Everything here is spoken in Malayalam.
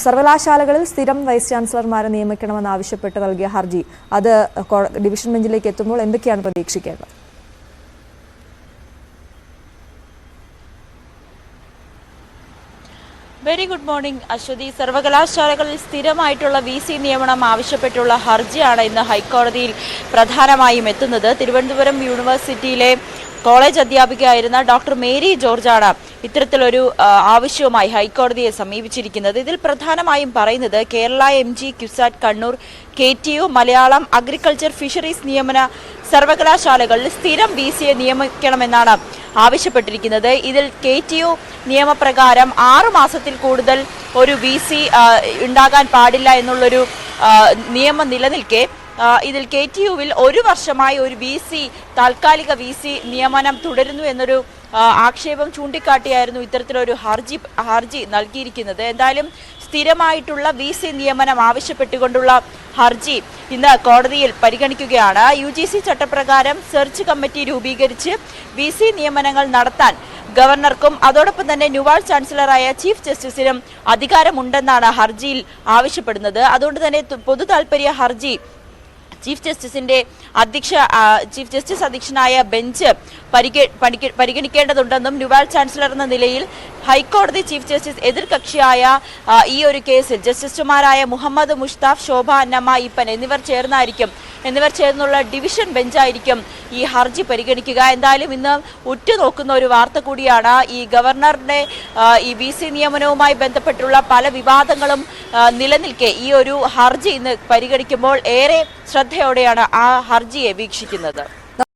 സർവകലാശാലകളിൽ സ്ഥിരം വൈസ് ചാൻസലർമാരെ നിയമിക്കണമെന്നാവശ്യപ്പെട്ട് നൽകിയ ഹർജി അത് ഡിവിഷൻ ബെഞ്ചിലേക്ക് എത്തുമ്പോൾ എന്തൊക്കെയാണ് പ്രതീക്ഷിക്കേണ്ടത്? Very good morning Aswathy. സർവകലാശാലകളിൽ സ്ഥിരമായിട്ടുള്ള VC നിയമനം ആവശ്യപ്പെട്ടുള്ള ഹർജിയാണ് ഇന്ന് ഹൈക്കോടതിയിൽ പ്രധാനമായും എത്തുന്നത്. തിരുവനന്തപുരം യൂണിവേഴ്സിറ്റിയിലെ കോളേജ് അധ്യാപികയായിരുന്ന ഡോക്ടർ മേരി ജോർജാണ് ഇത്തരത്തിലൊരു ആവശ്യവുമായി ഹൈക്കോടതിയെ സമീപിച്ചിരിക്കുന്നത്. ഇതിൽ പ്രധാനമായും പറയുന്നത് Kerala MG CUSAT Kannur KTU Malayalam agriculture fisheries നിയമന സർവകലാശാലകളിൽ സ്ഥിരം VCയെ നിയമിക്കണമെന്നാണ് ആവശ്യപ്പെട്ടിരിക്കുന്നത്. ഇതിൽ KTU നിയമപ്രകാരം 6 മാസത്തിൽ കൂടുതൽ ഒരു VC ഉണ്ടാകാൻ പാടില്ല എന്നുള്ളൊരു നിയമം നിലനിൽക്കെ ഇതിൽ KTUവിൽ 1 വർഷമായി ഒരു താൽക്കാലിക VC നിയമനം തുടരുന്നു എന്നൊരു ആക്ഷേപം ചൂണ്ടിക്കാട്ടിയായിരുന്നു ഇത്തരത്തിലൊരു ഹർജി നൽകിയിരിക്കുന്നത്. എന്തായാലും സ്ഥിരമായിട്ടുള്ള VC നിയമനം ആവശ്യപ്പെട്ടുകൊണ്ടുള്ള ഹർജി ഇന്ന് കോടതിയിൽ പരിഗണിക്കുകയാണ്. UGC ചട്ടപ്രകാരം സെർച്ച് കമ്മിറ്റി രൂപീകരിച്ച് VC നിയമനങ്ങൾ നടത്താൻ ഗവർണർക്കും അതോടൊപ്പം തന്നെ ന്യൂവാൾ ചാൻസലറായ ചീഫ് ജസ്റ്റിസിനും അധികാരമുണ്ടെന്നാണ് ഹർജിയിൽ ആവശ്യപ്പെടുന്നത്. അതുകൊണ്ട് തന്നെ പൊതു താൽപര്യ ഹർജി ചീഫ് ജസ്റ്റിസ് അധ്യക്ഷനായ ബെഞ്ച് പരിഗണിക്കേണ്ടതുണ്ടെന്നും ന്യൂവാൾ ചാൻസലർ എന്ന നിലയിൽ ഹൈക്കോടതി ചീഫ് ജസ്റ്റിസ് എതിർകക്ഷിയായ ഈ ഒരു കേസിൽ ജസ്റ്റിസുമാരായ മുഹമ്മദ് മുഷ്താഫ്, ശോഭ അന്നമ്മ ഈപ്പൻ എന്നിവർ ചേർന്നുള്ള ഡിവിഷൻ ബെഞ്ചായിരിക്കും ഈ ഹർജി പരിഗണിക്കുക. എന്തായാലും ഇന്ന് ഉറ്റുനോക്കുന്ന ഒരു വാർത്ത കൂടിയാണ്. ഈ ഗവർണറുടെ ഈ VC നിയമനവുമായി ബന്ധപ്പെട്ടുള്ള പല വിവാദങ്ങളും നിലനിൽക്കെ ഈ ഒരു ഹർജി ഇന്ന് പരിഗണിക്കുമ്പോൾ ഏറെ ശ്രദ്ധയോടെയാണ് ആ ഹർജിയെ വീക്ഷിക്കുന്നത്.